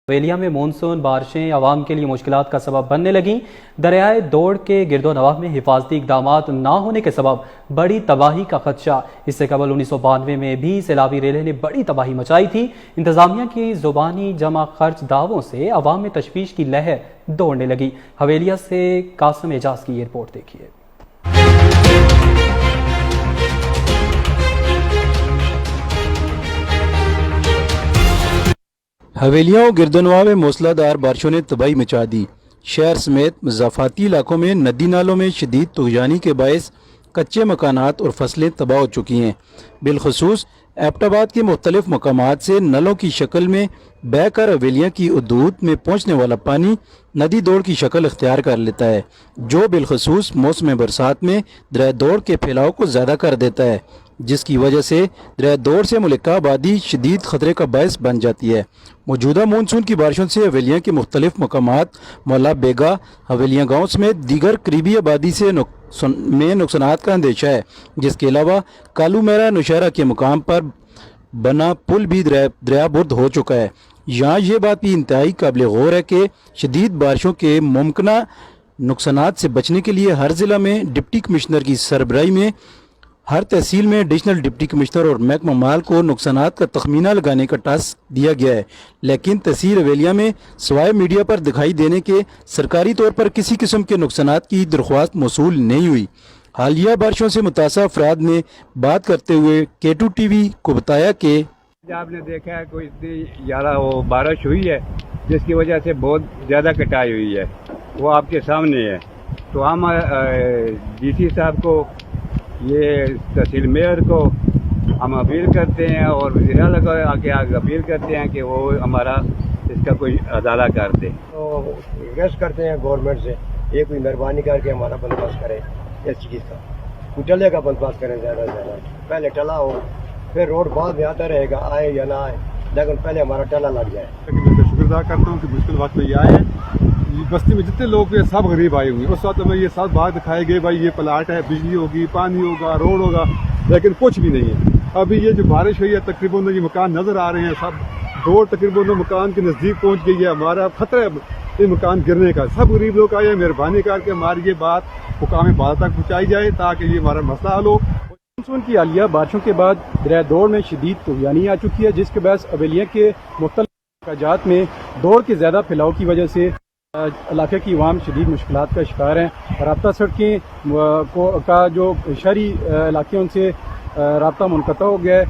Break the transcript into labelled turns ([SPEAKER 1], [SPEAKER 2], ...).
[SPEAKER 1] حویلیہ میں مونسون بارشیں عوام کے لیے مشکلات کا سبب بننے لگیں۔ دریائے دوڑ کے گرد و نواح میں حفاظتی اقدامات نہ ہونے کے سبب بڑی تباہی کا خدشہ۔ اس سے قبل 1992 میں بھی سیلابی ریلیں نے بڑی تباہی مچائی تھی۔ انتظامیہ کی زبانی جمع خرچ دعووں سے عوام میں تشویش کی لہر دوڑنے لگی۔ حویلیہ سے قاسم اعجاز کی یہ رپورٹ دیکھیے۔
[SPEAKER 2] حویلیوں اور گردنواں میں موسلا دھار بارشوں نے تباہی مچا دی۔ شہر سمیت مضافاتی علاقوں میں ندی نالوں میں شدید طغیانی کے باعث کچے مکانات اور فصلیں تباہ ہو چکی ہیں۔ بالخصوص ایبٹ آباد کے مختلف مقامات سے نلوں کی شکل میں بہہ کر حویلیاں کی حدود میں پہنچنے والا پانی ندی دوڑ کی شکل اختیار کر لیتا ہے، جو بالخصوص موسم برسات میں دریا دوڑ کے پھیلاؤ کو زیادہ کر دیتا ہے، جس کی وجہ سے دریا دوڑ سے ملکہ آبادی شدید خطرے کا باعث بن جاتی ہے۔ موجودہ مونسون کی بارشوں سے حویلیاں کے مختلف مقامات مولا بیگا، حویلیاں گاؤں سمیت دیگر قریبی آبادی سے میں نقصانات کا اندیشہ ہے، جس کے علاوہ کالو میرا نوشہرہ کے مقام پر بنا پل بھی دریا برد ہو چکا ہے۔ یہاں یہ بات بھی انتہائی قابل غور ہے کہ شدید بارشوں کے ممکنہ نقصانات سے بچنے کے لیے ہر ضلع میں ڈپٹی کمشنر کی سربراہی میں ہر تحصیل میں ایڈیشنل ڈپٹی کمشنر اور محکمہ مال کو نقصانات کا تخمینہ لگانے کا ٹاسک دیا گیا ہے، لیکن تحصیل حویلیہ میں سوائے میڈیا پر دکھائی دینے کے سرکاری طور پر کسی قسم کے نقصانات کی درخواست موصول نہیں ہوئی۔ حالیہ بارشوں سے متاثرہ افراد نے بات کرتے ہوئے K2 ٹی وی کو بتایا کہ
[SPEAKER 3] آپ نے دیکھا ہے کوئی اتنی زیادہ بارش ہوئی ہے جس کی وجہ سے بہت زیادہ کٹائی ہوئی ہے، وہ آپ کے سامنے ہے۔ تو ہم ڈی سی صاحب کو، یہ تحصیل میئر کو ہم اپیل کرتے ہیں اور وزیر اعلیٰ کو آگے اپیل کرتے ہیں کہ وہ ہمارا اس کا کوئی ازالہ کر دے۔
[SPEAKER 4] تو ریکویسٹ کرتے ہیں گورنمنٹ سے، یہ کوئی مہربانی کر کے ہمارا بندوبست کرے اس چیز کا، ٹلے کا بندوبست کریں زیادہ سے زیادہ۔ پہلے ٹلا ہو، پھر روڈ بعد میں آتا رہے گا، آئے یا نہ آئے، لیکن پہلے ہمارا ٹلا لگ جائے۔
[SPEAKER 5] میں شکر ادا کرتا ہوں کہ مشکل وقت میں یہ آئے ہیں۔ بستی میں جتنے لوگ ہیں سب غریب آئے ہوئے ہیں۔ اس وقت ہمیں یہ سب بات دکھائے گئے بھائی یہ پلاٹ ہے، بجلی ہوگی، پانی ہوگا، روڈ ہوگا، لیکن کچھ بھی نہیں ہے۔ ابھی یہ جو بارش ہوئی ہے تقریباً یہ مکان نظر آ رہے ہیں، سب دوڑ تقریباً مکان کے نزدیک پہنچ گئی ہے۔ ہمارا خطرہ ہے یہ مکان گرنے کا۔ سب غریب لوگ آئے ہیں، مہربانی کر کے ہماری یہ بات حکام بالا تک پہنچائی جائے تاکہ یہ ہمارا مسئلہ حل ہو۔
[SPEAKER 6] مونسون کی حالیہ بارشوں کے بعد دریا دوڑ میں شدید طغیانی آ چکی ہے، جس کے باعث حویلیہ کے مختلف علاقات میں دوڑ کے زیادہ پھیلاؤ کی وجہ سے علاقے کی عوام شدید مشکلات کا شکار ہیں۔ رابطہ سڑکیں کا جو شہری علاقے ان سے رابطہ منقطع ہو گیا ہے۔